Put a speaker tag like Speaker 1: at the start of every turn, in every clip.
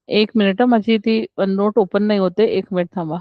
Speaker 1: एक मिनिट, माझी ती नोट ओपन नाही होते. 1 मिनिट थांबा.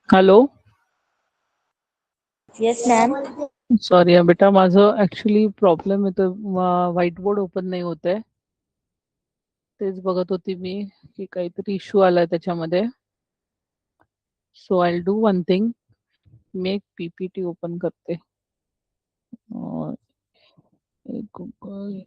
Speaker 1: हॅलो.
Speaker 2: Yes ma'am.
Speaker 1: सॉरी बेटा, माझं ऍक्च्युली प्रॉब्लेम येतो. व्हाईट बोर्ड ओपन नाही होत आहे. तेच बघत होती मी की काहीतरी इश्यू आलाय त्याच्यामध्ये. So I do one thing, मी एक पीपीटी ओपन करते. Google.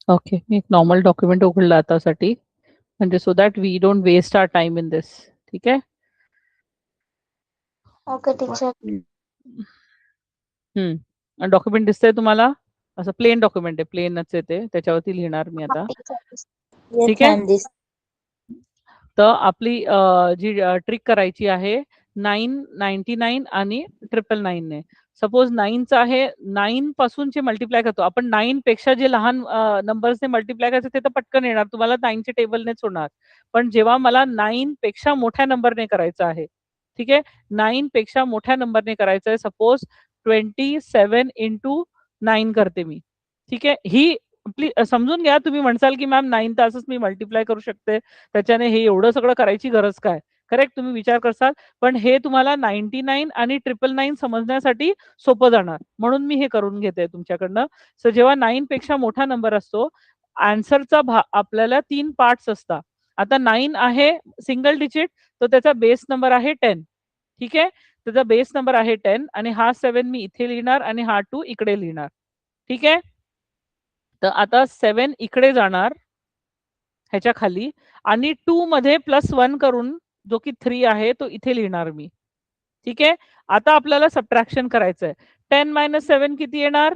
Speaker 1: ओके, मी एक नॉर्मल डॉक्युमेंट उघडला आतासाठी, म्हणजे so that we don't waste our time in this. ठीक आहे.
Speaker 2: Okay teacher.
Speaker 1: डॉक्युमेंट दिसतंय तुम्हाला? असं प्लेन डॉक्युमेंट आहे, प्लेनच आहे ते. त्याच्यावरती लिहिणार मी आता.
Speaker 2: येस
Speaker 1: ठीक आहे.
Speaker 2: मॅम दिस.
Speaker 1: तर आपली जी ट्रिक करायची आहे 999 आणि 999 ने. सपोज 9चा आहे, 9 पासूनचे मल्टिप्लाय करतो आपण. 9 पेक्षा जे लहान नंबर्सने मल्टिप्लाय करायचं ते तर पटकन येणार तुम्हाला, 9चे टेबलनेच होणार. पण जेव्हा मला 9 पेक्षा मोठ्या नंबरने करायचं आहे, ठीक आहे, 9 पेक्षा मोठ्या नंबरने करायचं आहे. सपोज 27 इंटू 9 करते मी. ठीक आहे. ही प्लीज समजून घ्या. तुम्ही म्हणसाल की मॅम 9 तासच मी मल्टिप्लाय करू शकते, त्याच्याने हे एवढं सगळं करायची गरज काय? करेक्ट, तुम्ही विचार करसाल. पण हे तुम्हाला 99 आणि 999 समजण्यासाठी सोपं जाणार, म्हणून मी हे करून घेते तुमच्याकडनं. सो जेव्हा 9 पेक्षा मोठा नंबर असतो, आन्सरचा आपल्याला 3 पार्ट्स असतात. आता 9 आहे सिंगल डिजिट, तर त्याचा बेस नंबर आहे 10. ठीक आहे. त्याचा बेस नंबर आहे 10 आणि हा 7 मी इथे लिहिणार आणि हा 2 इकडे लिहिणार. ठीक आहे. तर आता 7 इकडे जाणार ह्याच्या खाली, आणि 2 मध्ये +1 करून जो की 3 आहे तो इथे लिहिणार मी. ठीक आहे. आता आपल्याला सबट्रॅक्शन करायचंय. 10 - 7 किती येणार?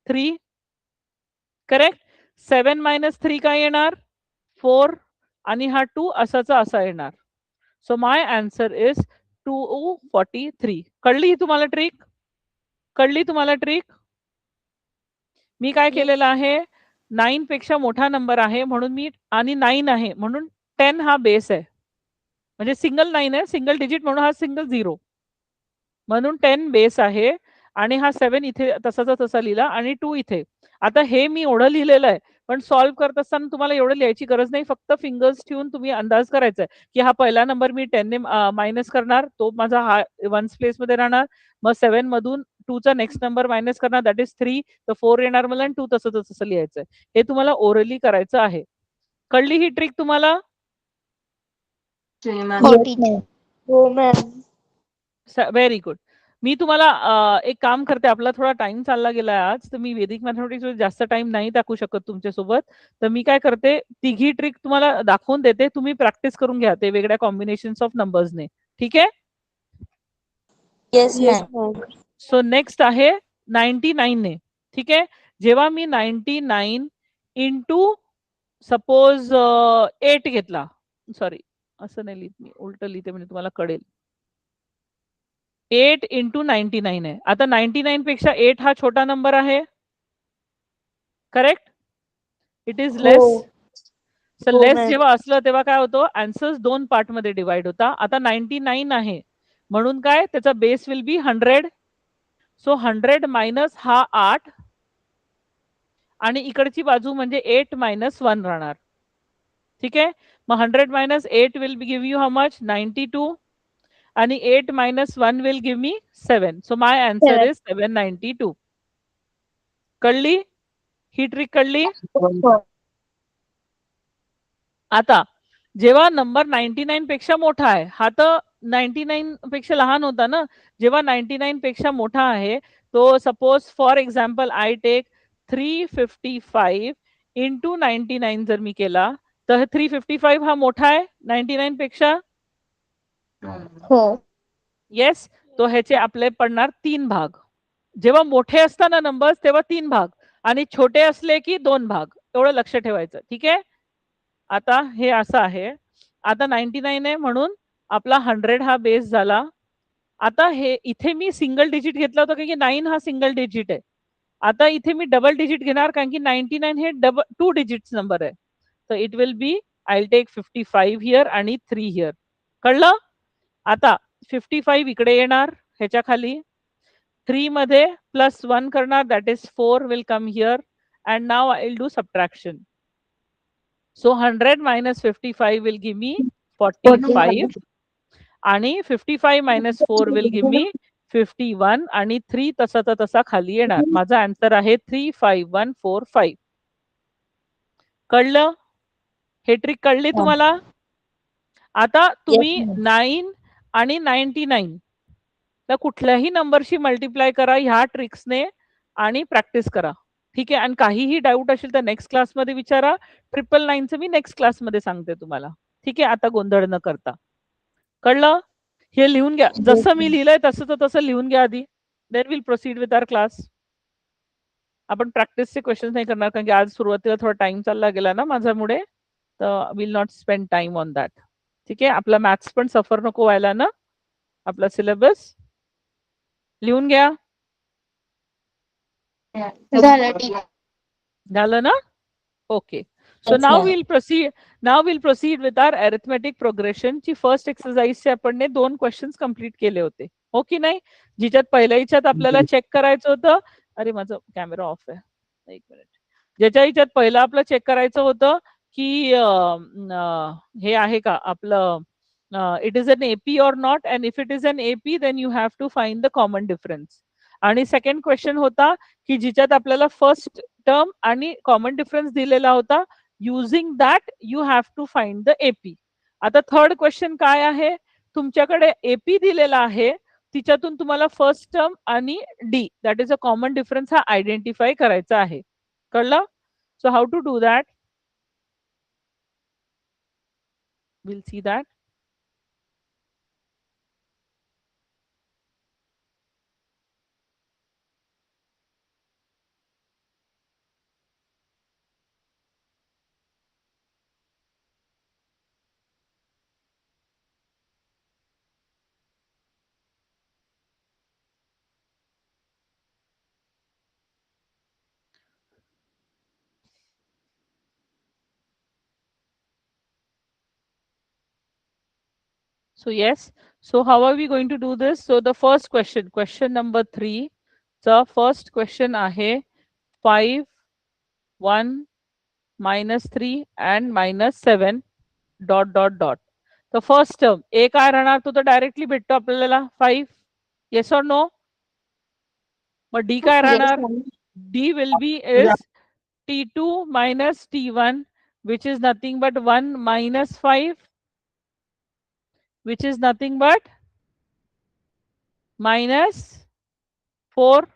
Speaker 1: 3. करेक्ट. 7 - 3 काय येणार? 4. आणि हा 2 असाचा असा येणार. So my answer is 243. कळली तुम्हाला ट्रिक? कळली तुम्हाला ट्रिक? मी काय केलेलं आहे, 9 पेक्षा मोठा नंबर आहे म्हणून मी, आणि 9 आहे म्हणून 10 हा बेस आहे. म्हणजे सिंगल 9 आहे, सिंगल डिजिट म्हणून हा सिंगल 0, म्हणून 10 बेस आहे. आणि हा 7 इथे तसाचा तसा लिहिला आणि 2 इथे. आता हे मी एवढं लिहिलेलं आहे, पण सॉल्व्ह करत असताना तुम्हाला एवढं लिहायची गरज नाही. फक्त फिंगर्स ठेवून तुम्ही अंदाज करायचा आहे की हा पहिला नंबर मी 10 ने मायनस करणार, तो माझा हा वन्स प्लेस मध्ये राहणार. मग 7 मधून 2 चा नेक्स्ट नंबर मायनस करणार, दॅट इज 3. तर 4 येणार मला आणि 2 तसं तसं लिहायचं आहे. हे तुम्हाला ओरली करायचं आहे. कळली ही ट्रिक तुम्हाला?
Speaker 2: हो मॅम.
Speaker 1: Very good. मी तुम्हाला एक काम करते, आपला थोडा टाइम चालला गेला आज, तर मी वैदिक मॅथमॅटिक्स वर जास्त टाइम नाही टाकू शकत तुमच्यासोबत. तर मी काय करते, तिघी ट्रिक तुम्हाला दाखवून देते, तुम्ही प्रॅक्टिस करून घ्या ते वेगळ्या कॉम्बिनेशन्स ऑफ नंबर्सने. ठीक आहे?
Speaker 2: Yes ma'am.
Speaker 1: सो नेक्स्ट आहे 99 ने. ठीक आहे? जेव्हा मी 99 इंटू सपोज 8 घेतला, सॉरी असं नाही लिहित मी, उलट लिहिते म्हणजे तुम्हाला कळेल. 8 इंटू 99 आहे. आता 99 पेक्षा 8 हा छोटा नंबर आहे, correct? It is less. So less जेव्हा असलं तेव्हा काय होतं, आन्सर्स 2 पार्ट मध्ये डिवाइड होता. आता 99 आहे म्हणून काय, त्याचा base will be 100. So 100 minus हा 8 आणि इकडची बाजू म्हणजे 8 मायनस 1 राहणार. ठीक आहे? मग 100 minus 8 will give you how much, 92. आणि 8 minus 1 will give me 7. So my answer is 792. कळली ही ट्रिक? कळली? आता जेव्हा नंबर 99 पेक्षा मोठा आहे, हा तर 99 पेक्षा लहान होता ना, जेव्हा 99 पेक्षा मोठा आहे, तो suppose for example I take 355 into 99 जर मी केला, तर 355 हा मोठा आहे 99 पेक्षा.
Speaker 2: हो.
Speaker 1: येस. तो ह्याचे आपले पडणार 3 भाग. जेव्हा मोठे असताना नंबर्स तेव्हा 3 भाग आणि छोटे असले की 2 भाग. एवढं लक्ष ठेवायचं. ठीक आहे? आता हे असं आहे. आता 99 आहे म्हणून आपला 100 हा बेस झाला. आता हे इथे मी सिंगल डिजिट घेतला होता कारण की 9 हा सिंगल डिजिट आहे. आता इथे मी डबल डिजिट घेणार कारण की 99 हे 2 डिजिट्स नंबर आहे. तर it will be, I will take 55 here आणि 3 हिअर. कळलं? आता 55 इकडे येणार ह्याच्या खाली, 3 मध्ये प्लस 1 करणार, that is 4 will come here. And now I will do subtraction. So 100 minus 55 will give me 45 आणि 55 मायनस 4 विल गिव्ह मी 51 आणि 3 तसाचा तसा खाली येणार. माझा आन्सर आहे 35145. कळलं? हे ट्रिक कळली तुम्हाला? आता तुम्ही 9 आणि 99 तर कुठल्याही नंबरशी मल्टिप्लाय करा ह्या ट्रिक्सने आणि प्रॅक्टिस करा. ठीक आहे? आणि काहीही डाऊट असेल तर नेक्स्ट क्लासमध्ये विचारा. 999चं मी नेक्स्ट क्लासमध्ये सांगते तुम्हाला. ठीक आहे? आता गोंधळ न करता. कळलं? हे लिहून घ्या. जसं मी लिहिलंय तसं लिहून घ्या आधी. Then will proceed with our class. आपण प्रॅक्टिसचे क्वेश्चन नाही करणार कारण की आज सुरुवातीला थोडा टाइम चालला गेला ना माझ्यामुळे, तर will not spend time on that. ठीक आहे? आपला मॅथ्स पण सफर नको व्हायला ना, आपला सिलेबस. लिहून घ्या. झालं ना? Okay. So now will proceed with our arithmetic progression. ची फर्स्ट एक्सरसाइजचे आपण 2 क्वेश्चन्स कंप्लीट केले होते, हो की नाही? जिच्यात पहिल्या ह्याच्यात आपल्याला चेक करायचं होतं, अरे माझा कॅमेरा ऑफ आहे, एक मिनिट. ज्याच्या ह्याच्यात पहिलं आपलं चेक करायचं होतं की हे आहे का आपलं, it is an AP or not, and if it is an AP then you have to find the common difference. आणि सेकंड क्वेश्चन होता की जिच्यात आपल्याला फर्स्ट टर्म आणि कॉमन डिफरन्स दिलेला होता, using that you have to find the AP. आता third question काय आहे, तुमच्याकडे एपी दिलेला आहे, तिच्यातून तुम्हाला फर्स्ट टर्म आणि D that is a common difference हा आयडेंटिफाय करायचा आहे. कळलं? So how to do that, will see that. So yes, so how are we going to do this? So the first question, question number 3, the first question आहे 5, 1, -3 and -7 dot dot dot. तर first term ए काय राहणार, तो तर directly भेटतो आपल्याला 5. Yes or no? मग D काय राहणार? D will be is T2 - T1 which is nothing but 1 minus 5, which is nothing but minus 4.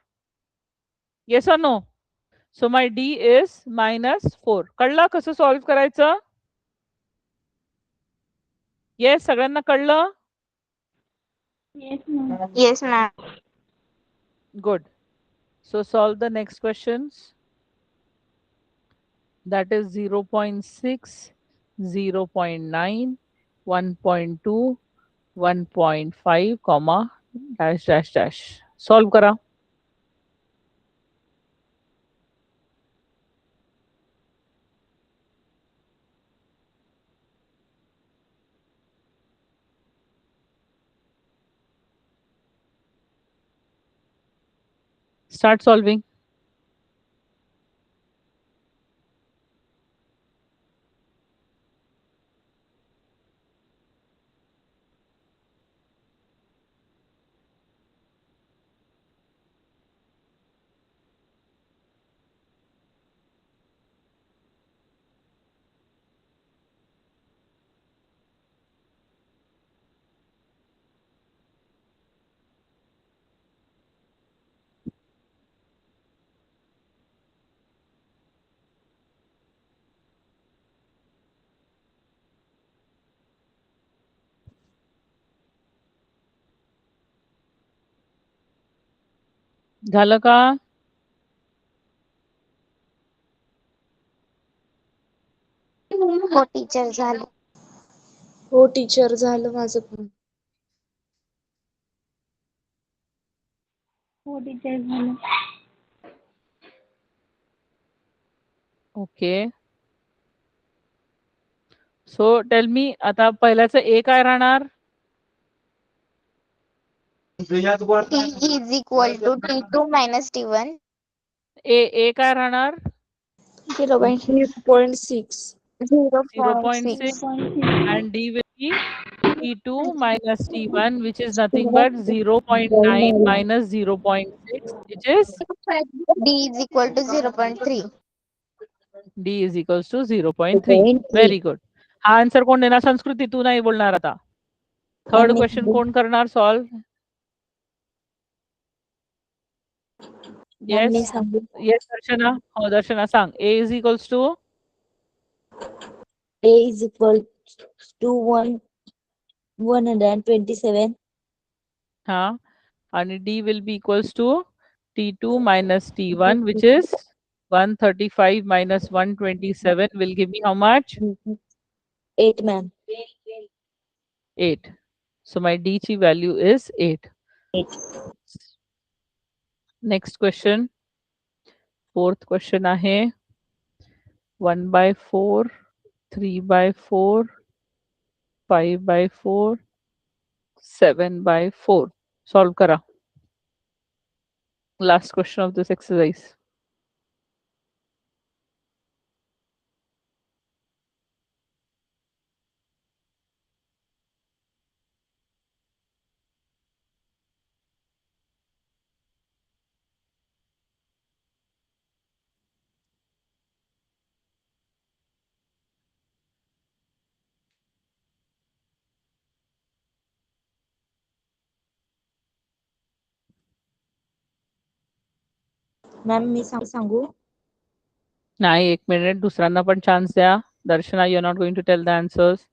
Speaker 1: Yes or no? So my D is minus 4. कळलं कसं सॉल्व करायचं? येस, सगळ्यांना कळलं?
Speaker 2: Yes, ma'am.
Speaker 1: Good. So solve the next questions. That is 0.6, 0.9, 1.2, 1.5, comma, dash, dash, dash. Solve करा. Start solving. झालं का?
Speaker 2: हो teacher झालं.
Speaker 3: हो टीचर झालं माझं पण.
Speaker 2: हो टीचर झालं.
Speaker 1: ओके. सो टेल मी, आता पहिल्याचं ए काय राहणार?
Speaker 2: T is equal to T2 minus T1.
Speaker 1: ए काय राहणार?
Speaker 3: 0.6.
Speaker 1: 0.6. And D will be T2 minus T1, which is nothing but 0.9 minus 0.6, which is
Speaker 2: D is equal to 0.3.
Speaker 1: D is equals to 0.3. Very good. हा answer कोण देणार? संस्कृती, तू नाही बोलणार आता. Third question कोण करणार सॉल्व? येस येस दर्शना. हो दर्शना सांग. A is equals to
Speaker 4: A is equal to 127.
Speaker 1: हा, आणि D will be equals to T2 minus T1, which is 135 minus 127 will give me how much?
Speaker 4: 8, ma'am.
Speaker 1: 8. So my D chi value is 8.
Speaker 4: 8.
Speaker 1: Next question. Fourth question आहे 1/4, 3/4, 5/4, 7/4. Solve करा. Last question of this exercise.
Speaker 4: Ma'am मी सांगू?
Speaker 1: नाही, 1 minute. दुसऱ्यांना पण chance द्या. Darshana, you're not going to tell the answers.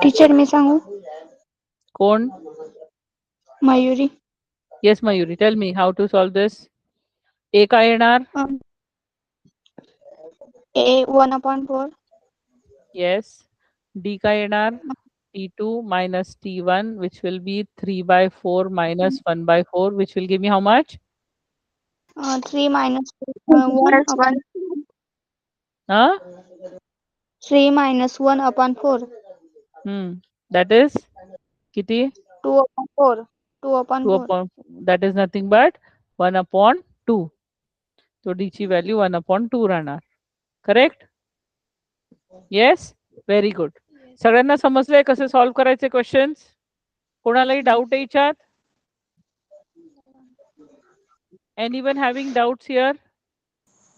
Speaker 2: Teacher मी सांगू?
Speaker 1: कोण?
Speaker 2: Mayuri.
Speaker 1: Yes, Mayuri. Tell me how to solve this. A काय येणार?
Speaker 2: A 1/4.
Speaker 1: Yes. D काय येणार? T2 minus T1, which will be 3/4 minus 1/4, which will give me how much?
Speaker 2: 3 minus 1/4.
Speaker 1: Huh?
Speaker 2: 3 minus 1/4.
Speaker 1: That is किती?
Speaker 2: 2/4.
Speaker 1: 2
Speaker 2: 2/4.
Speaker 1: upon, that is nothing but 1/2. So D ची value 1/2 राहणार. Correct? Yes? Very good. सगळ्यांना समजलंय कसे solve करायचे questions? कोणालाही doubt आहे याच्यात? Anyone having doubts here?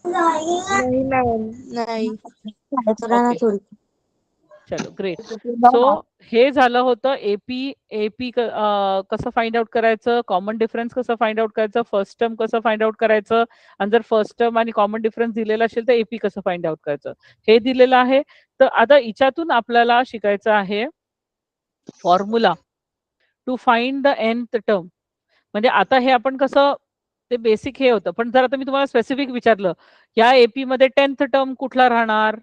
Speaker 3: नाही मॅम नाही.
Speaker 1: ओके, चलो ग्रेट. सो हे झालं होतं एपी कसं फाइंड आउट करायचं, कॉमन डिफरन्स कसं फाइंड आउट करायचं, फर्स्ट टर्म कसं फाइंड आउट करायचं, आणि जर फर्स्ट टर्म आणि कॉमन डिफरन्स दिलेला असेल तर एपी कसं फाइंड आउट करायचं हे दिलेलं आहे. तर आता याच्यातून आपल्याला शिकायचं आहे formula to find the nth term. म्हणजे आता हे आपण कसं ते बेसिक हे होतं, पण जर आता मी तुम्हाला स्पेसिफिक विचारलं या एपी मध्ये 10th टर्म कुठला राहणार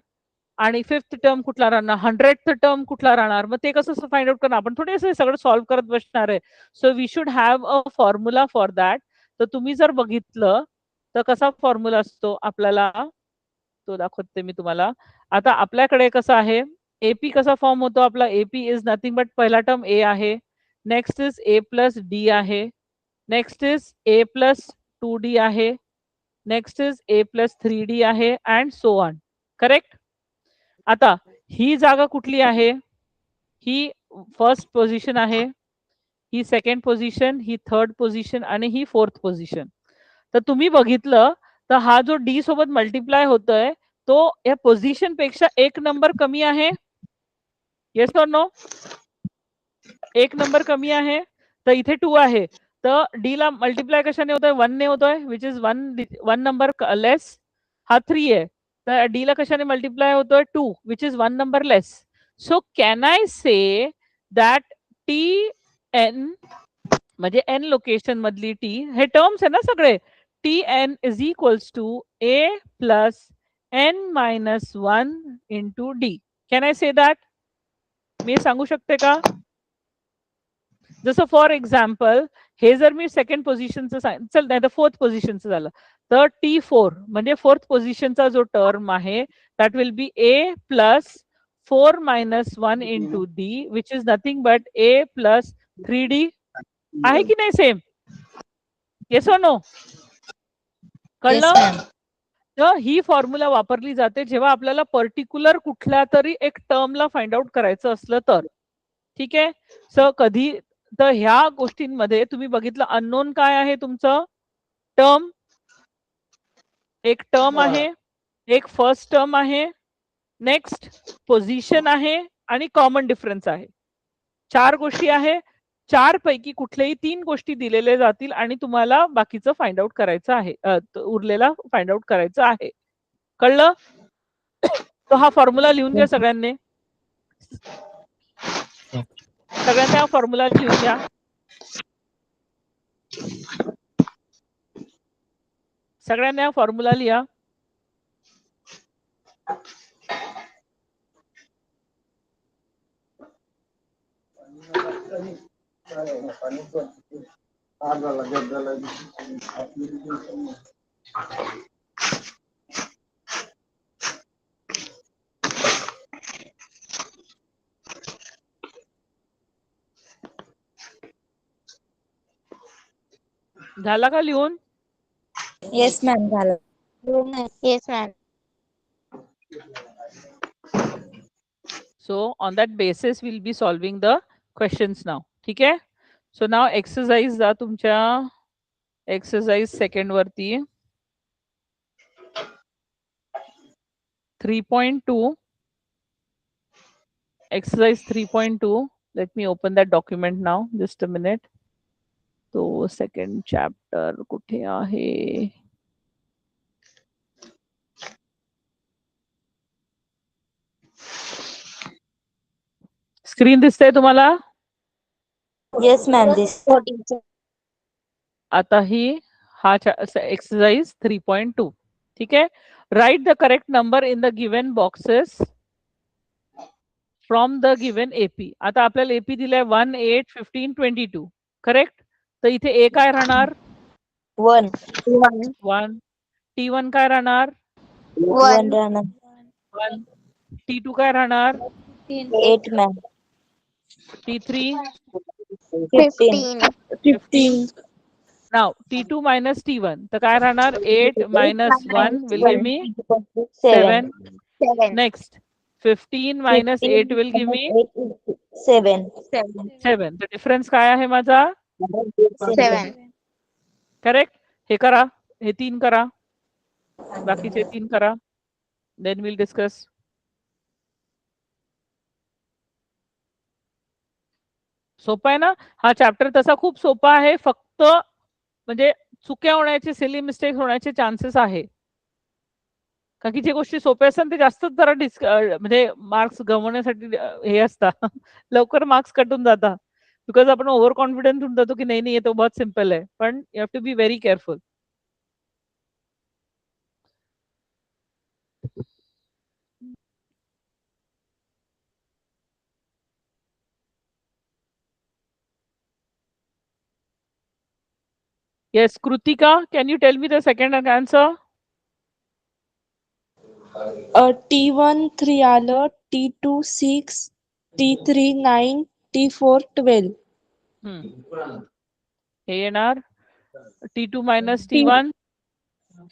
Speaker 1: आणि 5th टर्म कुठला राहणार, 100th टर्म कुठला राहणार, मग ते कसं फाइंड आउट करणार, आपण थोडे सगळं सॉल्व्ह करत बसणार आहे. So we should have a formula for that. तर तुम्ही जर बघितलं तर कसा फॉर्म्युला असतो आपल्याला तो दाखवते मी तुम्हाला. आता आपल्याकडे कसं आहे एपी कसा फॉर्म होतो आपला, एपी इज नथिंग बट पहिला टर्म ए आहे, next is A plus D आहे, next is A plus 2d आहे, next is A plus 3d आहे, अँड सो ऑन. करेक्ट? आता ही जागा कुठली आहे, ही फर्स्ट पोझिशन आहे, ही सेकंड पोझिशन, ही थर्ड पोझिशन आणि ही फोर्थ पोझिशन. तर तुम्ही बघितलं तर हा जो डी सोबत मल्टिप्लाय होतोय तो या पोझिशन पेक्षा एक नंबर कमी आहे. Yes or no? एक नंबर कमी आहे. तर इथे 2 आहे, तर डी ला मल्टिप्लाय कशाने होतोय, 1 ने होतोय, विच इज 1 नंबर लेस. हा 3 आहे, तर डी ला कशाने मल्टिप्लाय होतोय, 2, which is 1 number less. So can I say that T N म्हणजे एन लोकेशन मधली टी, हे टर्म्स आहे ना सगळे, T N is equals to A plus N minus 1 into D. Can I say that? मी सांगू शकते का? जसं फॉर एक्झाम्पल हे जर मी सेकंड पोझिशनचं चल नाही तर फोर्थ पोझिशनचं झालं, तर T4 म्हणजे फोर्थ पोझिशनचा जो टर्म आहे that will be A plus 4 minus 1 into D, which is nothing but A plus 3d. आहे की नाही सेम? Yes or no? कळलं? तर ही फॉर्म्युला वापरली जाते जेव्हा आपल्याला पर्टिक्युलर कुठल्या तरी एक टर्मला फाइंड आउट करायचं असलं तर. ठीक आहे? सो कधी तर ह्या गोष्टींमध्ये तुम्ही बघितलं अननोन काय आहे तुमचं, टर्म, एक टर्म आहे, एक फर्स्ट टर्म आहे, नेक्स्ट पोझिशन आहे आणि कॉमन डिफरन्स आहे. 4 गोष्टी आहे. 4 पैकी कुठल्याही 3 गोष्टी दिलेल्या जातील आणि तुम्हाला बाकीचं फाइंड आउट करायचं आहे, उरलेला फाइंड आउट करायचं आहे. कळलं? तो हा फॉर्म्युला लिहून घ्या सगळ्यांनी. सगळ्यांनी हा फॉर्म्युला लिहून घ्या. सगळ्यांनी हा फॉर्म्युला लिहा. झाला का लिहून?
Speaker 4: येस मॅम झालं.
Speaker 2: Yes ma'am.
Speaker 1: So on that basis we'll be solving the questions now. ठीक आहे? So now exercise जा तुमच्या exercise सेकंड वरती 3.2 exercise 3.2. Let me open that document now. Just a minute. तो सेकंड चॅप्टर कुठे आहे? Screen दिसतंय तुम्हाला?
Speaker 4: येस मॅम दिस.
Speaker 1: आता ही हा एक्सरसाइज 3.2. ठीक आहे? Right the correct number in the given boxes from the given AP. आता आपल्याला एपी दिलाय 1, 8, 15, 22. करेक्ट? तर इथे ए काय राहणार?
Speaker 4: 1
Speaker 1: 1. T1 काय राहणार?
Speaker 4: 1 राहणार.
Speaker 1: 1. T2 काय राहणार?
Speaker 4: 8 मॅम.
Speaker 1: T3
Speaker 3: 15.
Speaker 1: नाव T2 मायनस T1 तर काय राहणार? 8 minus 1 will give me 7. Next 15 minus 8 will give me
Speaker 4: 7.
Speaker 1: 7. The difference काय आहे माझा?
Speaker 2: 7.
Speaker 1: करेक्ट. हे करा, हे 3 करा, बाकीचे 3 करा. Then we'll discuss. सोपा आहे ना हा चॅप्टर? तसा खूप सोपा आहे, फक्त म्हणजे चुक्या होण्याचे, सिली मिस्टेक होण्याचे चान्सेस आहे. कारण की जे गोष्टी सोप्या असतात ते जास्त जरा म्हणजे मार्क्स गमवण्यासाठी हे असतात. लवकर मार्क्स कटून जातात बिकॉज आपण ओव्हर कॉन्फिडन्स होऊन जातो की नाही नाही, तो बहुत सिंपल आहे. पण you have to be very careful. Yes, Krutika, can you tell me the second answer?
Speaker 3: T1 3 आलं, T2 6, T3 9, T4 12.
Speaker 1: हे येणार T2 minus T1.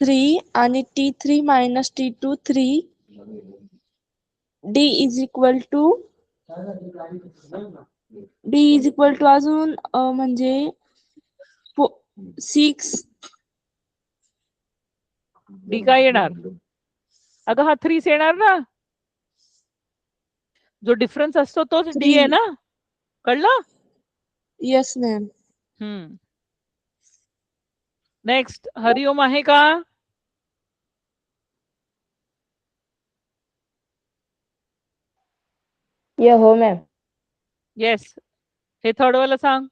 Speaker 3: 3 आणि T3 minus T2 3. D is equal to अजून म्हणजे 6.
Speaker 1: डी काय येणार? अगं हा 3 येणार ना, जो डिफरन्स असतो तोच डी आहे ना, कळलं?
Speaker 3: Yes ma'am.
Speaker 1: नेक्स्ट हरिओम आहे का?
Speaker 4: हो मॅम.
Speaker 1: येस. हे थर्ड वाला सांग.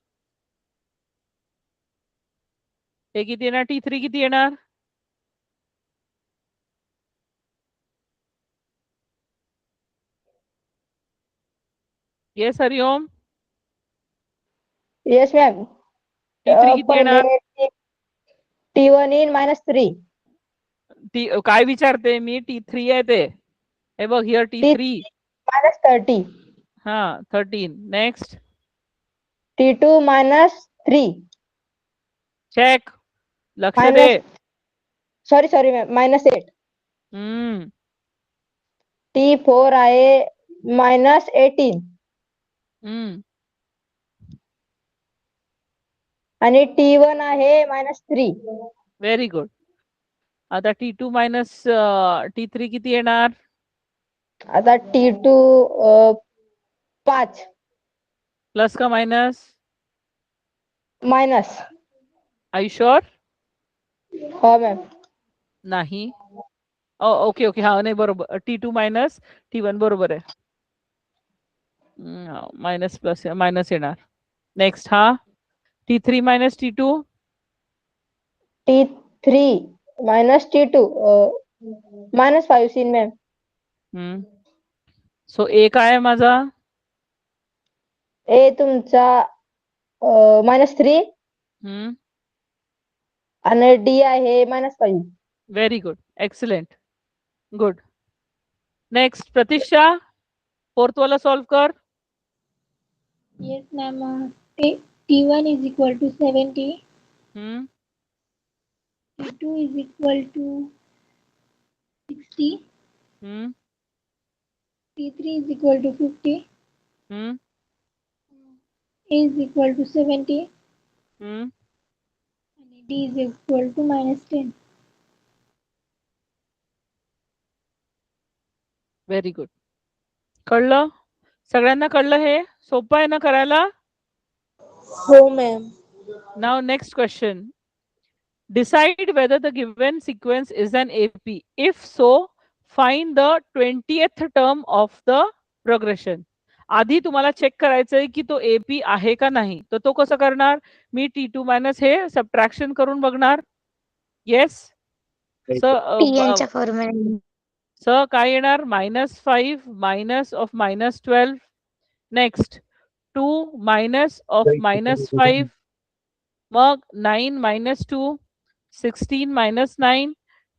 Speaker 1: हे किती येणार? T3 किती येणार? येस हरिओम.
Speaker 4: Yes ma'am.
Speaker 1: T3 किती येणार?
Speaker 4: T1 in -3.
Speaker 1: काय विचारते मी? T3 आहे ते. हे बघ हिअर T3
Speaker 4: -30.
Speaker 1: हा 13. Next
Speaker 4: T2 -3.
Speaker 1: चेक. लक्ष दे.
Speaker 4: Sorry ma'am -8. T4 आहे -18. आणि T1 आहे -3.
Speaker 1: Very good. आता T2 minus T3 किती येणार?
Speaker 4: आता T2 5.
Speaker 1: प्लस का minus?
Speaker 4: Minus.
Speaker 1: Are you sure?
Speaker 4: हो मॅम.
Speaker 1: नाही. ओके ओके, हा नाही बरोबर. T2 minus T1 बरोबर आहे. मायनस प्लस मायनस येणार. नेक्स्ट हा T3 minus T2.
Speaker 4: T3 minus T2 -5 seen ma'am.
Speaker 1: So A काय आहे माझा?
Speaker 4: ए तुमचा -3. आणि डी आहे -5.
Speaker 1: Very good, excellent, good. Next Pratiksha, fourth वाला सॉल्व कर.
Speaker 5: Yes, ma'am. T1 is equal to 70. T2 is equal to 60. T3 is equal to 50. A is equal to 70. And D is equal to -10.
Speaker 1: Very good. कळलं? सगळ्यांना कळलं? हे सोपं आहे ना करायला?
Speaker 3: हो ma'am.
Speaker 1: Now next question. Decide whether the given sequence is an AP. If so, find the 20th term of the progression. आधी तुम्हाला चेक करायचंय की तो AP आहे का नाही. तर तो कसं करणार? मी T2 मायनस हे सबट्रॅक्शन करून बघणार. येस.
Speaker 2: TN formula.
Speaker 1: काय येणार? -5 minus of -12. Next 2 minus of -5. मग 9 minus 2, 16 minus 9,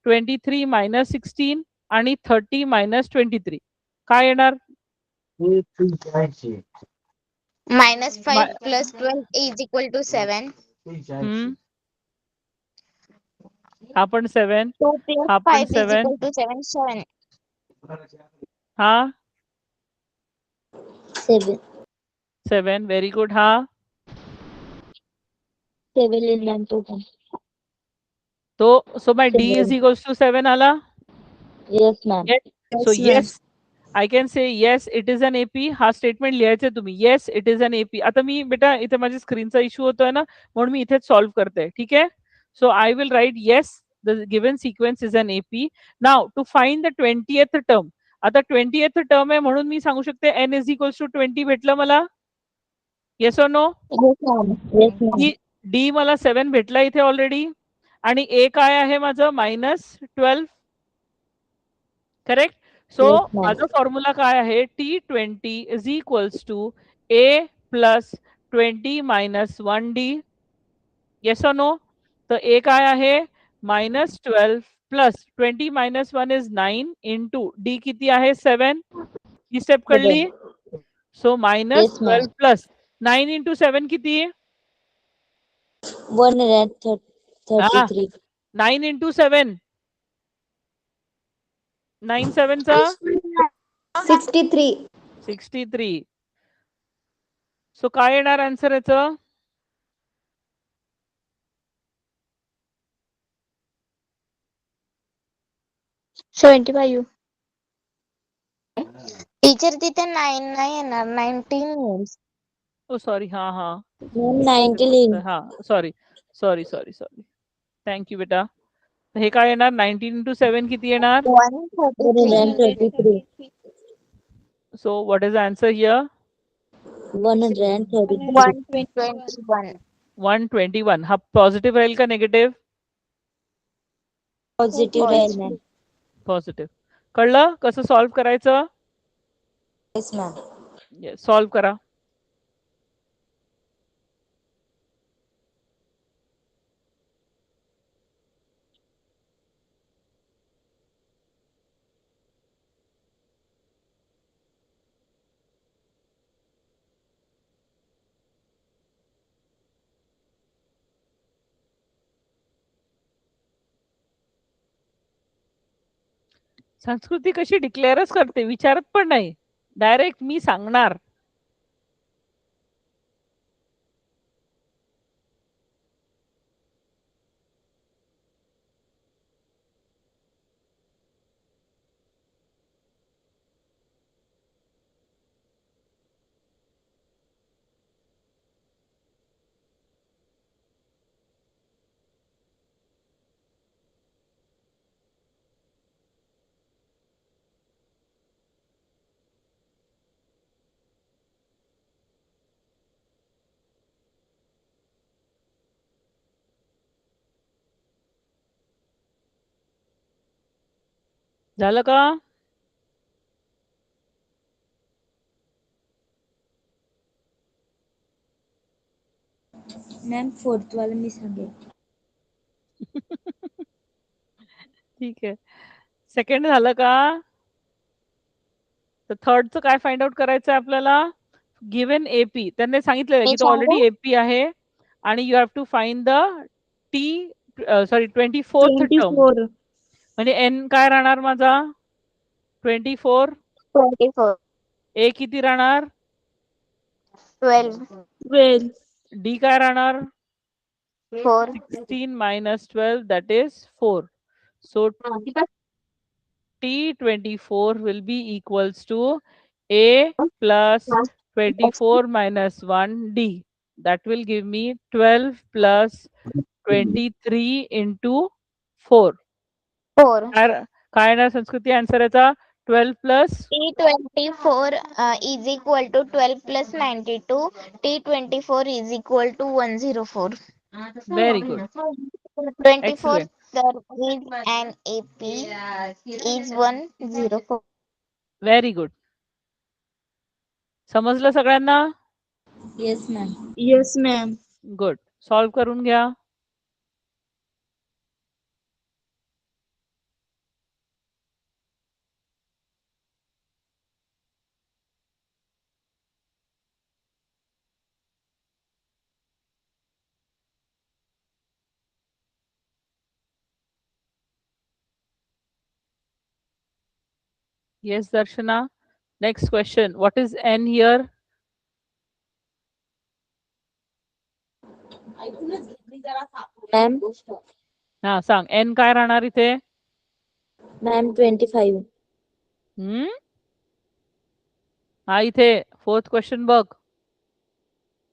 Speaker 1: 23 minus 16 आणि 30 minus 23. काय येणार?
Speaker 2: -5 plus 12 is equal to 7.
Speaker 1: हा पण 7.
Speaker 2: 2 plus
Speaker 1: हा पण
Speaker 2: 5 is
Speaker 1: 7.
Speaker 2: equal to 7. 7.
Speaker 1: हा
Speaker 6: 7.
Speaker 1: 7. Very good. हा
Speaker 6: 7 less than 2.
Speaker 1: तो so my D is
Speaker 6: 7.
Speaker 1: equals to 7 आला.
Speaker 6: Yes, ma'am.
Speaker 1: Yes. So
Speaker 3: Yes, ma'am.
Speaker 1: yes, I can say yes, it is an AP. हा statement लिहायचे तुम्ही. Yes, it is an AP. आता मी बेटा इथे माझी स्क्रीनचा इश्यू होतोय ना, म्हणून मी इथेच सॉल्व्ह करते. ठीक आहे. So I will write yes, the given sequence is an AP. Now to find the 20th term. आता 20th term आहे म्हणून मी सांगू शकते n is equals to 20 भेटलं मला. Yes or no?
Speaker 6: Yes, ma'am. Yes, ma'am.
Speaker 1: D मला 7 भेटला इथे ऑलरेडी. आणि A काय आहे माझं -12. करेक्ट. So
Speaker 6: Yes, ma'am.
Speaker 1: माझा फॉर्म्युला काय आहे T20 is equals to A plus 20 minus 1D. Yes or no. तर A काय आहे -12 plus 20 minus 1 is 9 into D किती आहे 7. ही स्टेप कळली. So
Speaker 6: Yes, ma'am.
Speaker 1: -12 plus 9 into 7 किती
Speaker 6: 133.
Speaker 1: 9 इंटू 7 9 7 चा
Speaker 4: 63.
Speaker 1: 63. सो काय येणार आन्सर याचं
Speaker 2: 75. टीचर तिथे 9 नाही येणार 19 येईल.
Speaker 1: ओ सॉरी हा हा
Speaker 6: Ma'am, 19.
Speaker 1: हा sorry sorry sorry sorry. Thank you बेटा. हे काय येणार 19 इंटू 7 किती येणार.
Speaker 6: 133.
Speaker 1: So what is answer here
Speaker 6: 133.
Speaker 2: 121.
Speaker 1: 121. हा पॉझिटिव्ह राहील का निगेटिव्ह.
Speaker 6: Positive राहील, ma'am.
Speaker 1: पॉझिटिव्ह. कळलं कसं सॉल्व्ह करायचं.
Speaker 6: Yes, ma'am.
Speaker 1: सॉल्व्ह करा. संस्कृती कशी डिक्लेअरच करते विचारत पण नाही डायरेक्ट मी सांगणार. झालं का.
Speaker 6: Ma'am, 4th वाला मी सांगेल.
Speaker 1: ठीक आहे. सेकंड झालं का. तर थर्डचं काय फाइंड आउट करायचं आहे आपल्याला. गिव्हन एपी त्यांनी सांगितलेलं आहे की तो ऑलरेडी एपी आहे आणि you have to find the T sorry 24th term.
Speaker 3: 24.
Speaker 1: म्हणजे एन काय राहणार माझा 24.
Speaker 2: 24.
Speaker 1: ए किती राहणार
Speaker 2: 12.
Speaker 3: 12.
Speaker 1: डी काय राहणार
Speaker 2: 4.
Speaker 1: 16 minus 12 that is 4. So T24 will be equals to A plus 24 minus 1D. That will give me 12 plus 23 into 4.
Speaker 2: 4.
Speaker 1: काय ना संस्कृती आन्सर याचा 12 plus
Speaker 2: T24 is equal to 12 plus 92. T24 is equal to 104.
Speaker 1: very good.
Speaker 2: 24
Speaker 1: Excellent.
Speaker 2: is an AP is 104.
Speaker 1: Very good. समजलं सगळ्यांना.
Speaker 6: Yes, ma'am.
Speaker 3: Yes, ma'am.
Speaker 1: Good. Solve करून घ्या. Yes Darshana Next question. What is n here?
Speaker 6: Ma'am
Speaker 1: हा सांग. n काय राहणार इथे?
Speaker 6: Ma'am 25.
Speaker 1: हा इथे फोर्थ क्वेश्चन बघ.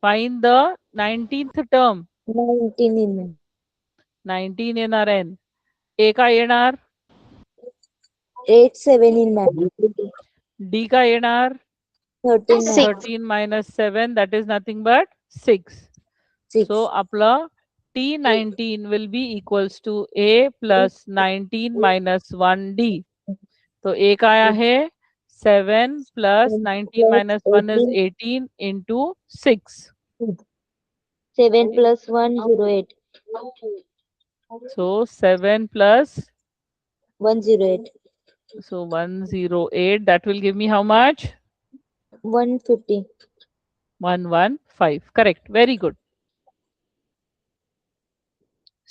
Speaker 1: Find the 19th term.
Speaker 6: 19 in ma'am.
Speaker 1: 19 येणार n. a काय येणार?
Speaker 6: 87 इन मॅम.
Speaker 1: d काय येणार?
Speaker 6: 13 ma'am.
Speaker 1: 13 minus 7, that is nothing but 6.
Speaker 6: 6.
Speaker 1: So आपला T19 will be equals to A plus 19 minus 1D. तो A काय आहे? 7 plus 19 minus 1 is 18 into 6.
Speaker 6: 7 plus 1 08.
Speaker 1: So 7 plus,
Speaker 6: 108.
Speaker 1: so 108, that will give me how much?
Speaker 6: 150.
Speaker 1: 115. Correct. Very good.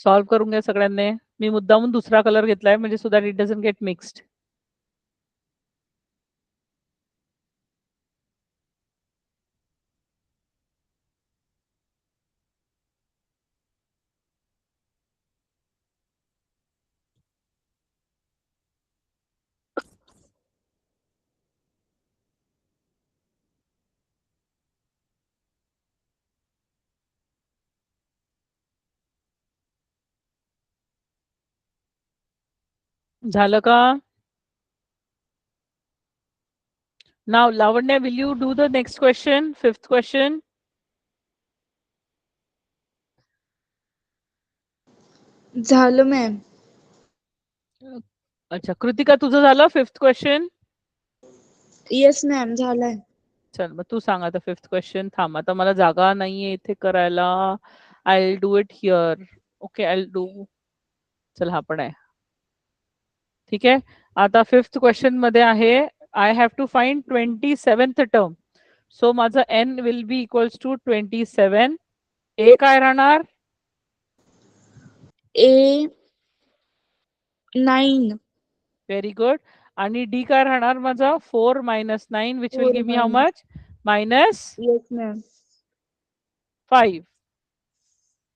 Speaker 1: Solve करून घ्या सगळ्यांनी. मी मुद्दामून दुसरा colour घेतलाय म्हणजे so that it doesn't gate mixed. झालं का? Now Lavanya, will you do the next question, fifth question?
Speaker 3: झालं मॅम.
Speaker 1: अच्छा कृतिका तुझं झालं फिफ्थ क्वेश्चन?
Speaker 3: येस मॅम झालंय.
Speaker 1: चल मग तू सांग आता फिफ्थ क्वेश्चन. थांब आता मला जागा नाहीये इथे करायला. I will do it here. Okay I will do. चल हा पण आहे. ठीक आहे. आता फिफ्थ क्वेश्चन मध्ये आहे I have to find 27th term. So माझं n will be equals to 27. a काय राहणार?
Speaker 3: A 9.
Speaker 1: Very good. आणि d काय राहणार माझा? 4 minus 9 which will
Speaker 3: 4
Speaker 1: give me how much? Minus
Speaker 3: yes ma'am.
Speaker 1: 5.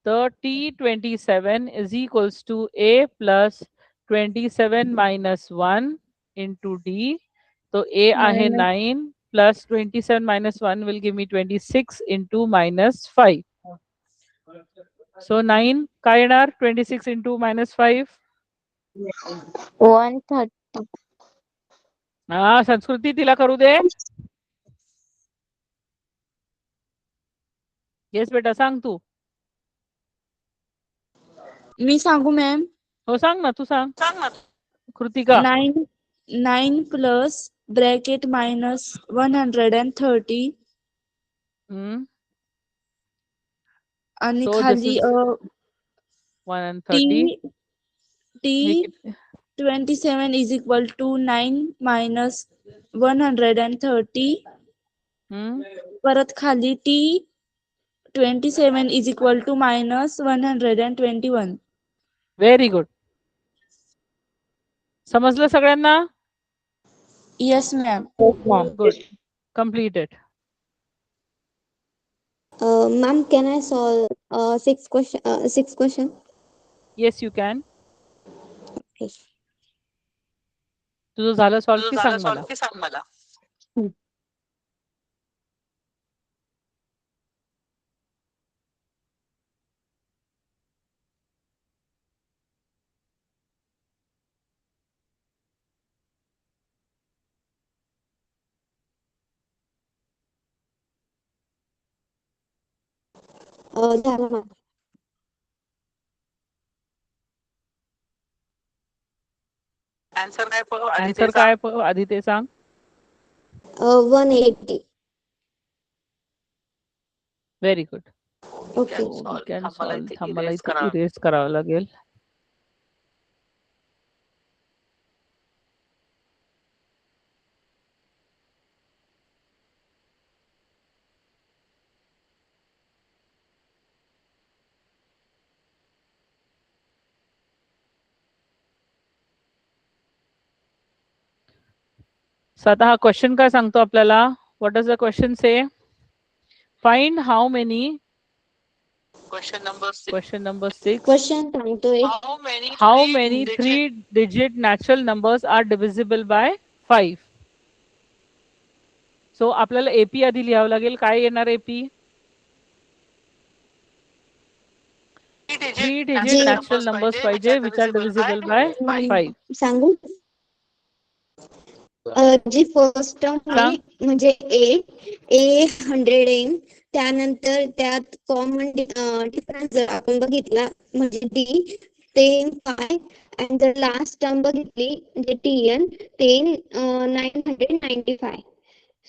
Speaker 1: The T27 is equals to A plus 27 minus 1 into D. So A आहे 9 plus 27 minus 1 will give me 26 into minus 5. So 9 काय येणार? 26 into minus 5.
Speaker 2: 130.
Speaker 1: हा संस्कृती तिला करू दे. Yes बेटा सांग तू.
Speaker 3: मी सांगू मॅम.
Speaker 1: हो सांग ना तू सांग. कृतिका.
Speaker 3: 9 प्लस ब्रॅकेट मायनस 130 आणि
Speaker 1: So this
Speaker 3: खाली
Speaker 1: is 130.
Speaker 3: T27 is equal to 9 minus 130. परत खाली T27 is equal to minus 121.
Speaker 1: Very good. समजलं सगळ्यांना?
Speaker 3: Yes ma'am.
Speaker 1: Good. Completed.
Speaker 4: Ma'am, can I solve six question?
Speaker 1: Yes you can.
Speaker 4: Okay.
Speaker 1: तुझं झालं solve की सांग मला.
Speaker 4: झालं ma'am.
Speaker 1: आन्सर काय आधी ते सांग.
Speaker 4: 180.
Speaker 1: Very good.
Speaker 4: Okay.
Speaker 1: Can solve. थांब मला इथे इरेज करावं लागेल. सो आता हा क्वेश्चन काय सांगतो आपल्याला? What does the question say? Find how many, question number 6,
Speaker 4: question सांगतोय
Speaker 1: how many 3-digit natural numbers are divisible by 5? So आपल्याला एपी आधी लिहावं लागेल. काय येणार एपी? 3-digit natural numbers पाहिजे which are divisible by 5.
Speaker 4: सांगू जी फर्स्ट टर्म आहे
Speaker 1: सांग.
Speaker 4: म्हणजे ए 100n, त्यानंतर त्यात कॉमन डिफरन्स जर आपण बघितला म्हणजे डी 10 आणि जर लास्ट टर्म बघितली म्हणजे टीएन 995.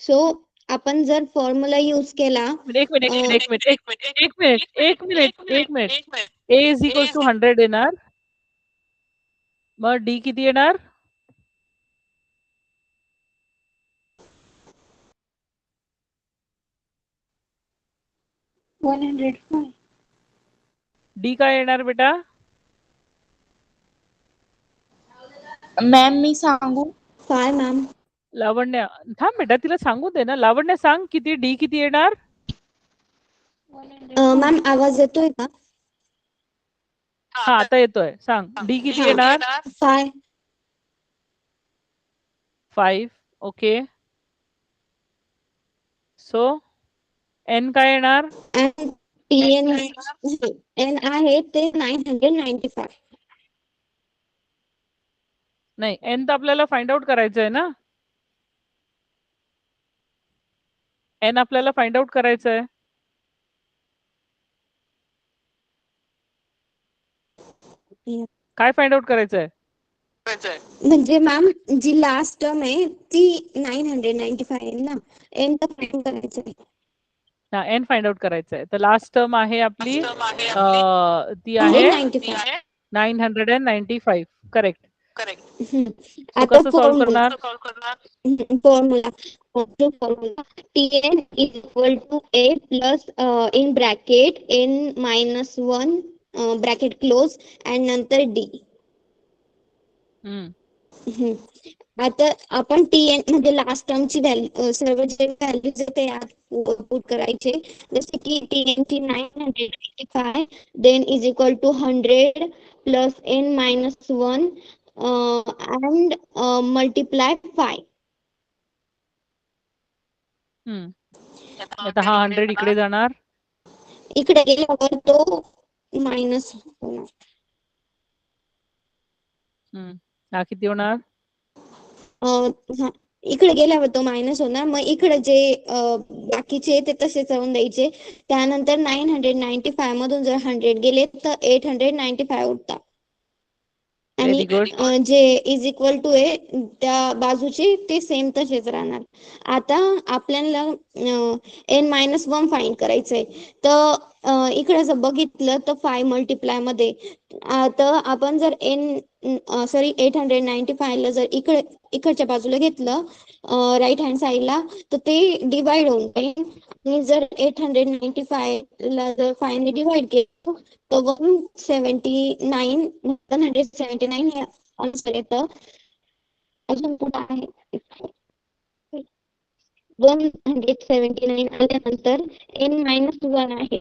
Speaker 4: सो आपण जर फॉर्म्युला यूज केला
Speaker 1: एक minute. A is equals to 100 येणार. मग डी किती येणार?
Speaker 5: वन 105.
Speaker 1: डी काय येणार बेटा?
Speaker 3: मॅम मी सांगू?
Speaker 4: 5 मॅम.
Speaker 1: लावण्या थांब बेटा, तिला सांगू दे ना. लावण्या सांग किती डी किती येणार?
Speaker 4: मॅम आवाज येतोय का?
Speaker 1: हा आता येतोय. सांग डी किती येणार?
Speaker 4: 5.
Speaker 1: 5. ओके. सो एन काय येणार?
Speaker 4: आणि टीएन एन आहे ते 995.
Speaker 1: नाही, एन तर आपल्याला फाइंड आउट करायचं आहे ना. एन आपल्याला फाइंड आउट करायचं आहे. काय फाइंड आउट करायचं आहे?
Speaker 4: म्हणजे मॅम जी लास्ट टर्म आहे ती 995 आहे ना. एन तर फाइंड करायचं आहे.
Speaker 1: हा, एन फाइंड आउट करायचं आहे. तर लास्ट टर्म आहे आपली ती आहे 995. करेक्ट. सो
Speaker 4: आता
Speaker 1: कसं सॉल्व्ह करणार?
Speaker 4: Formula TN is equal to A plus in bracket N -1 bracket close आणि नंतर डी. आता आपण टीएन म्हणजे लास्ट टर्मची व्हॅल्यू सर्व जे व्हॅल्यूज ते पुट करायचे. जसे की टीएन ची 995 then is equal to 100 plus N -1 and multiply 5.
Speaker 1: आता हा 100 इकडे जाणार.
Speaker 4: इकडे गेल्यावर तो मायनस होणार.
Speaker 1: हा किती होणार?
Speaker 4: इकडे गेल्यावर तो मायनस होणार. मग इकडे जे बाकीचे ते तसेच राहून द्यायचे. त्यानंतर 995 मधून जर 100 गेले तर 895 उरतात. आणि जे इज इक्वल टू आहे त्या बाजूचे ते सेम तसेच राहणार. आता आपल्याला एन -1 फाइंड करायचंय. तर इकडे जर बघितलं तर 5 मल्टिप्लाय मध्ये तर आपण जर 895 ला जर इकडच्या बाजूला घेतलं राईट हँड साईडला तर ते डिवाइड होऊन जाईल. आणि जर 895 ला जर 5 ने डिवाइड केलं तर 179 हे आन्सर येतं. अजून कुठं आहे? 179 आल्यानंतर n -1 आहे.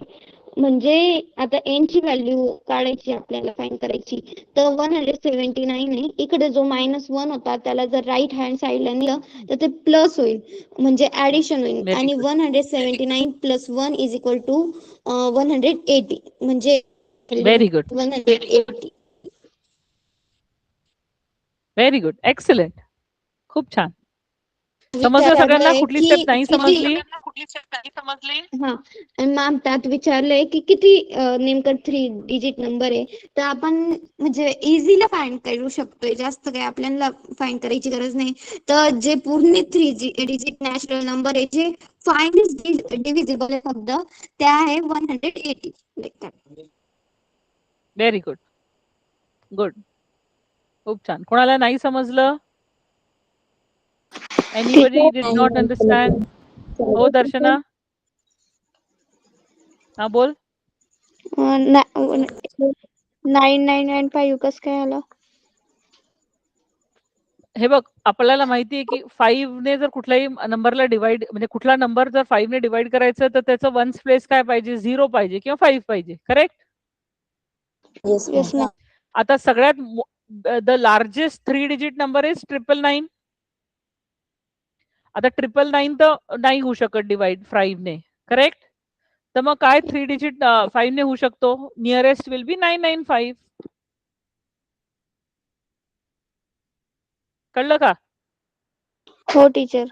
Speaker 4: म्हणजे आता n ची व्हॅल्यू काढायची आपल्याला, फाइंड करायची. तर 179 आहे. इकडे जो -1 होता त्याला जर राईट हँड साईडला नेलं तर ते प्लस होईल म्हणजे ऍडिशन होईल. आणि 179 प्लस 1 इज इक्वल टू 180 म्हणजे
Speaker 1: very good.
Speaker 4: 180.
Speaker 1: Very good. Excellent. खूप छान. समजलं सगळ्यांना? कुठली स्टेप नाही समजली?
Speaker 4: हा, आणि मॅम त्यात विचारलंय की किती नेमकं 3 डिजिट नंबर आहे. तर आपण म्हणजे इझीला फाइंड करू शकतोय. जास्त काही आपल्याला फाइंड करायची गरज नाही. तर जे पूर्ण 3 डिजिट नॅचरल नंबर आहे जे 5 इज डिव्हिजिबल आहे फक्त, त्या आहे 180.
Speaker 1: Very good. गुड. खूप छान. कोणाला नाही समजलं? Anybody did not understand? हो दर्शना. हा बोल.
Speaker 5: 995 कसं काय आलं?
Speaker 1: हे बघ आपल्याला माहिती आहे की 5 ने जर कुठल्याही नंबरला डिवाइड म्हणजे कुठला नंबर जर 5 ने डिवाइड करायचं तर त्याचं वन्स प्लेस काय पाहिजे 0 पाहिजे किंवा 5 पाहिजे correct.
Speaker 6: Yes,
Speaker 4: yes
Speaker 6: ma'am.
Speaker 4: Ma'am.
Speaker 1: आता सगळ्यात the largest 3 digit number is 999. आता 999 तर नाही होऊ शकत डिवाइड 5 ने करेक्ट. तर मग काय 3 डिजिट 5 ने होऊ शकतो. Nearest will be 995. कळलं का.
Speaker 4: हो टीचर.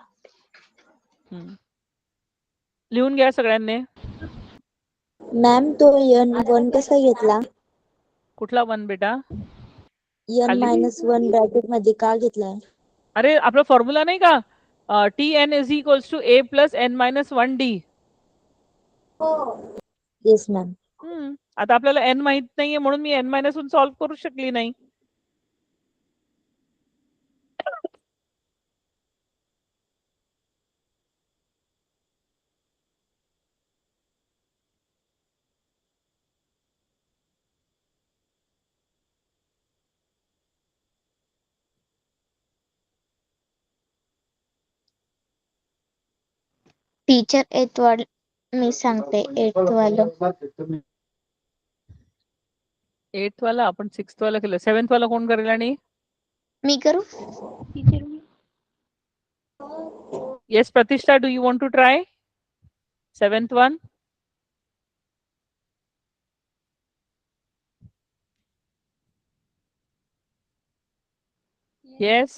Speaker 1: लिहून घ्या सगळ्यांनी.
Speaker 6: मॅम तो n1 कसा घेतला?
Speaker 1: कुठला 1 बेटा.
Speaker 6: n-1 ब्रॅकेट मध्ये का घेतलाय?
Speaker 1: अरे आपला फॉर्म्युला नाही का TN is equals to A plus N-1D.
Speaker 6: Yes ma'am.
Speaker 1: आता आपल्याला n माहित नाहीये म्हणून मी n-1 सॉल्व्ह करू शकली नाही.
Speaker 2: टीचर 8th वाल मी सांगते 8th वालं.
Speaker 1: 8th वाला आपण 6th वाला केलं. 7th वाला कोण करेल आणि
Speaker 2: मी करू.
Speaker 5: टीचर मी
Speaker 1: yes Pratishtha do you want to try 7th one. Yes.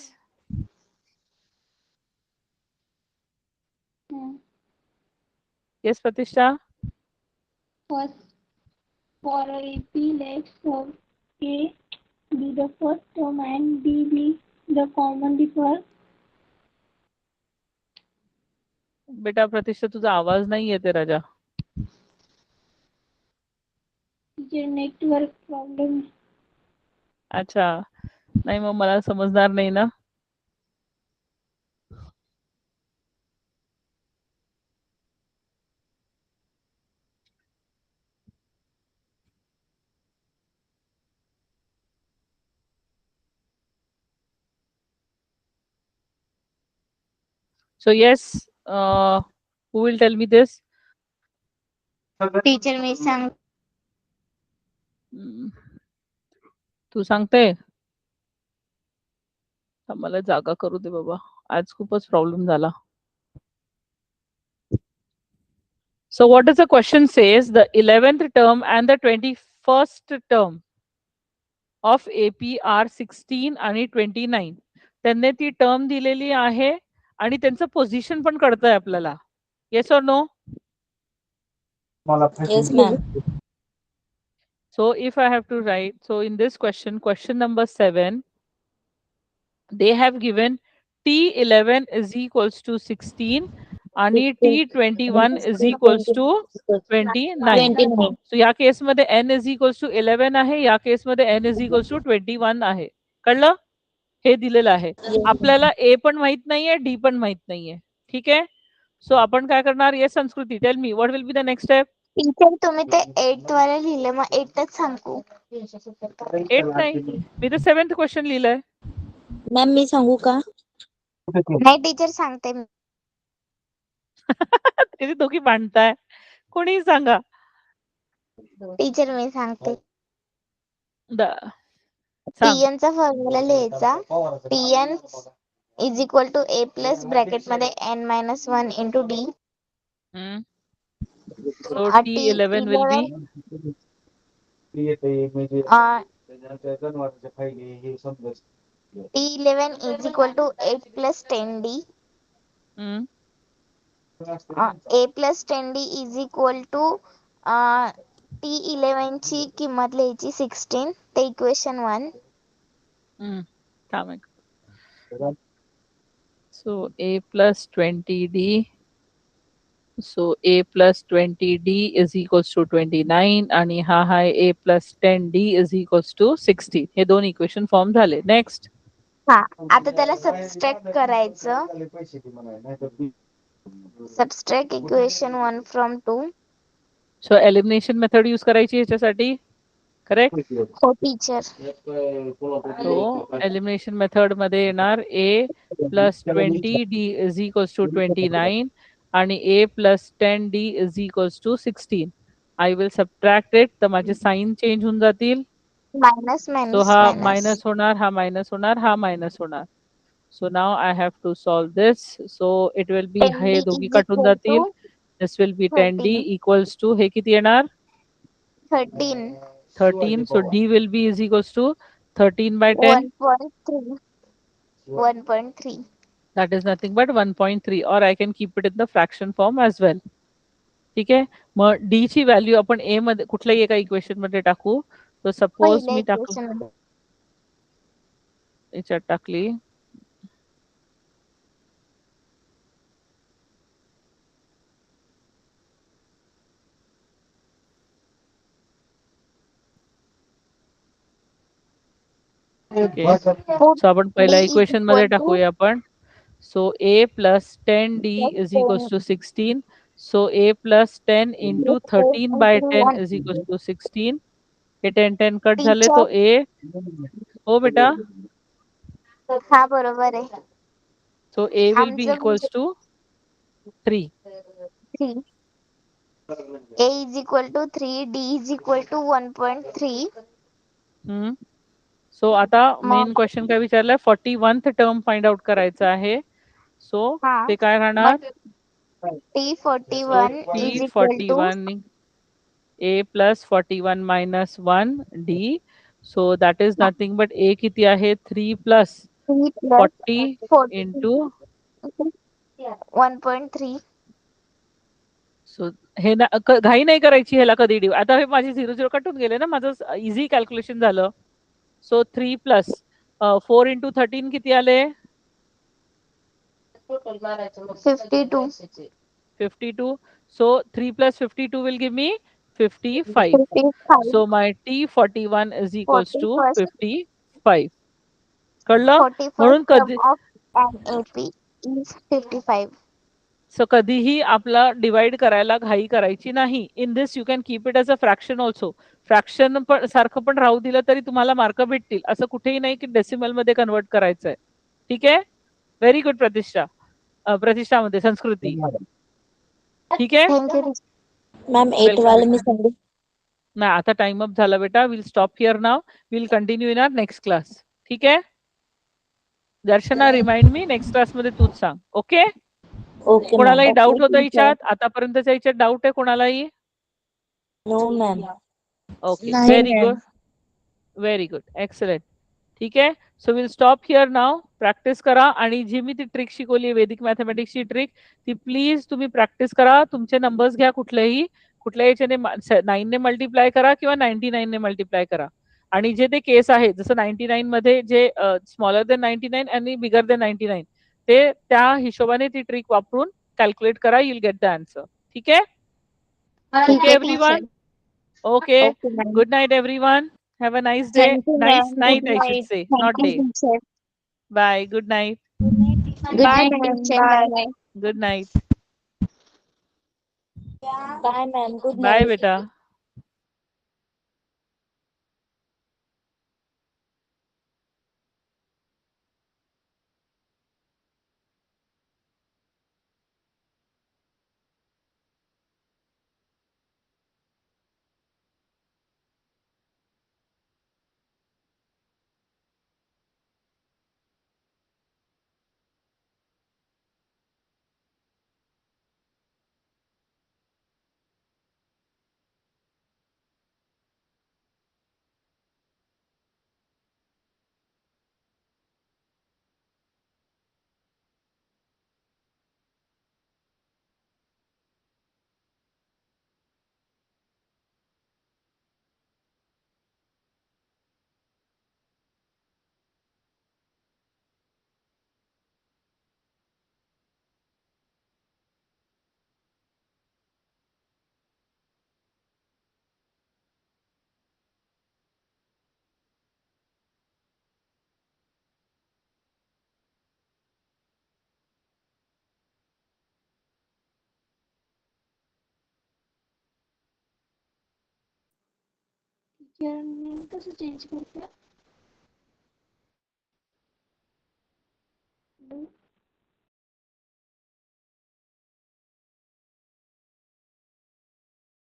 Speaker 1: Yes, Pratishtha.
Speaker 5: first for AP let's A be the first term and D be the common differ.
Speaker 1: बेटा प्रतिष्ठा तुझा आवाज नाही येते राजा.
Speaker 5: Teacher network problem.
Speaker 1: अच्छा नाही मग मला समजणार नाही ना. So yes, who will tell me this?
Speaker 2: Teacher मी सांग.
Speaker 1: तू सांगते. मला जागा करू दे बाबा आज खूपच प्रॉब्लेम झाला. So what does the question says? The 11th term and the 21st term of AP are 16 आणि 29. त्यांनी ती टर्म दिलेली आहे आणि त्यांचं पोझिशन पण कळतंय आपल्याला. Yes or no.
Speaker 6: Yes, ma'am.
Speaker 1: So if I have to write, so in this question number 7, they have given T11 is equals to 16 आणि T21 is equals to 29.
Speaker 6: 29.
Speaker 1: So या केस मध्ये n is equals to 11 आहे. या केस मध्ये n is equals to 21 आहे. कळलं. हे दिलेलं आहे. आपल्याला A पण माहित नाहीये D पण माहित नाहीये. ठीक आहे. सो आपण काय करणार. येस संस्कृती tell me what will be the next step.
Speaker 2: Teacher तुम्ही ते 8th वाला लिहिलं मग 8thच सांगू.
Speaker 1: 8 नाही मी तर 7th क्वेश्चन लिहिलंय.
Speaker 6: मॅम मी सांगू का?
Speaker 2: नाही टीचर सांगते मी.
Speaker 1: तुम्ही दोघी भांडताय. कोणी सांगा.
Speaker 2: टीचर मी सांगते.
Speaker 1: सांग.
Speaker 2: TN चा फॉर्म्युला लिहायचा. TN is equal to A plus bracket मध्ये N-1 into D.
Speaker 1: So T11 will be
Speaker 2: T11 is equal to 8 plus 10D. A plus 10D is equal to T11 ची किंमत लिहायची 16. ते equation 1.
Speaker 1: So A plus 20D. So A plus 20D is equals to 29 आणि हा आहे A plus 10D is equals to 16. हे दोन equation form झाले. नेक्स्ट.
Speaker 2: हा आता त्याला सबस्ट्रॅक्ट करायचं. Subtract equation 1 from 2.
Speaker 1: So elimination method use करायची ह्याच्यासाठी. करेक्ट.
Speaker 2: हो टीचर.
Speaker 1: तो एलिमिनेशन मेथड मध्ये येणार a plus 20 d is equals to 29 आणि a plus 10 d is equals to 16. I will subtract it. तर माझे साइन चेंज होऊन जातील.
Speaker 2: मायनस
Speaker 1: सो
Speaker 2: मायनस
Speaker 1: हा
Speaker 2: मायनस.
Speaker 1: मायनस होणार, हा मायनस होणार, हा मायनस होणार. So now I have to solve this. So it will be,
Speaker 2: 10d
Speaker 1: हे दोघी
Speaker 2: is
Speaker 1: कटून
Speaker 2: equal
Speaker 1: जातील.
Speaker 2: to
Speaker 1: this will be 10d
Speaker 2: 13.
Speaker 1: Equals to, हे किती येणार?
Speaker 2: 13.
Speaker 1: 13. So d will be is equals to 13 by 10.
Speaker 2: 1.3. 1.3.
Speaker 1: That is nothing but 1.3, or I can keep it in the fraction form as well. ठीक आहे. मग d ची value आपण a मध्ये कुठल्याही एका इक्वेशन मध्ये टाकू. तर सपोज
Speaker 2: पहिल्या
Speaker 1: मी टाकू,
Speaker 2: इक्वेशन मध्ये.
Speaker 1: याच्यात टाकली. ओके. सो आपण पहिल्या
Speaker 2: d is
Speaker 1: इक्वेशन मध्ये
Speaker 2: equal to
Speaker 1: टाकूया आपण. So a plus 10d
Speaker 2: plus
Speaker 1: is equals to 16. So a plus 10 into 13 by 10 is equals to 16. हे 10 10 कट झाले, तो
Speaker 2: टीचर.
Speaker 1: a. हो बेटा.
Speaker 2: हा बरोबर आहे.
Speaker 1: So a will be
Speaker 2: आमचं
Speaker 1: equals to 3.
Speaker 2: 3. a is equal to 3, d is equal to 1.3.
Speaker 1: So आता मेन
Speaker 2: मग
Speaker 1: क्वेश्चन काय विचारलाय, 41th टर्म फाइंड आउट करायचं आहे. सो
Speaker 2: हा
Speaker 1: ते काय राहणार?
Speaker 2: मग t41
Speaker 1: t
Speaker 2: is equal to
Speaker 1: 41 a plus 41 minus 1 d. So that is nothing but a किती आहे? 3 plus
Speaker 2: 3 plus
Speaker 1: 40
Speaker 2: 40
Speaker 1: into.
Speaker 2: 1.3.
Speaker 1: सो हे ना घाई नाही करायची ह्याला कधी डिव. आता हे माझे 0 0 कटून गेले ना, माझं इझी कॅल्क्युलेशन झालं. सो 3 प्लस 4 इंटू 13 किती आले?
Speaker 2: 52.
Speaker 1: 52. So 3 plus 52 will give me 55.
Speaker 2: 55.
Speaker 1: So my T41 is equals to
Speaker 2: 41st
Speaker 1: 55. कळलं?
Speaker 2: 41st
Speaker 1: म्हणून
Speaker 2: term
Speaker 1: कधी,
Speaker 2: of an AP is 55.
Speaker 1: So कधीही आपला डिवाइड करायला घाई करायची नाही. In this you can keep it as a fraction also. Fraction पण सारखं पण राहू दिलं तरी तुम्हाला मार्क भेटतील. असं कुठेही नाही की डेसिमल मध्ये कन्वर्ट करायचंय. ठीक आहे. व्हेरी गुड प्रतिष्ठा. प्रतिष्ठामध्ये संस्कृती. ठीक आहे.
Speaker 2: थँक्यू.
Speaker 6: Ma'am 8
Speaker 1: welcome.
Speaker 6: वाले मी सांगू.
Speaker 1: नाही, आता टाइम अप झाला बेटा. Will stop here now. Will continue in our next class. ठीक आहे. Darshana remind me, next class मध्ये तूच सांग. ओके.
Speaker 6: Okay ma'am.
Speaker 1: कोणालाही डाऊट होतं याच्यात? आतापर्यंतच्या याच्यात डाऊट आहे कोणालाही?
Speaker 6: No ma'am.
Speaker 1: ओके.
Speaker 3: नाही
Speaker 1: very
Speaker 3: ma'am.
Speaker 1: Good. Very good. Excellent. ठीक आहे. So will stop here now. Practice करा. आणि जी मी ती ट्रिक शिकवली, वैदिक मॅथमॅटिक्सची ट्रिक, ती प्लीज तुम्ही प्रॅक्टिस करा. तुमचे नंबर्स घ्या कुठलेही, कुठल्या याच्याने 9 ने मल्टिप्लाय करा किंवा 99 ने मल्टिप्लाय करा. आणि जे ते केस आहे, जसं 99 मध्ये जे स्मॉलर देन 99 आणि बिगर देन 99, ते त्या हिशोबाने ती ट्रिक वापरून कॅल्क्युलेट करा. You'll get the answer. ठीक आहे.
Speaker 2: ठीक
Speaker 1: ओके
Speaker 2: आहे
Speaker 1: everyone.
Speaker 2: Teacher.
Speaker 1: Okay.
Speaker 2: Okay ma'am.
Speaker 1: Good night, everyone. Have a nice day.
Speaker 2: Thank you
Speaker 1: Nice
Speaker 2: ma'am.
Speaker 1: night,
Speaker 2: good
Speaker 1: I should
Speaker 2: night.
Speaker 1: say, not
Speaker 2: thank you
Speaker 1: day.
Speaker 2: Teacher.
Speaker 1: Bye. Good night.
Speaker 2: Good night teacher. Bye.
Speaker 1: Good night.
Speaker 6: Bye ma'am. Good
Speaker 1: Bye,
Speaker 6: night.
Speaker 1: beta.
Speaker 5: Name कसं change करते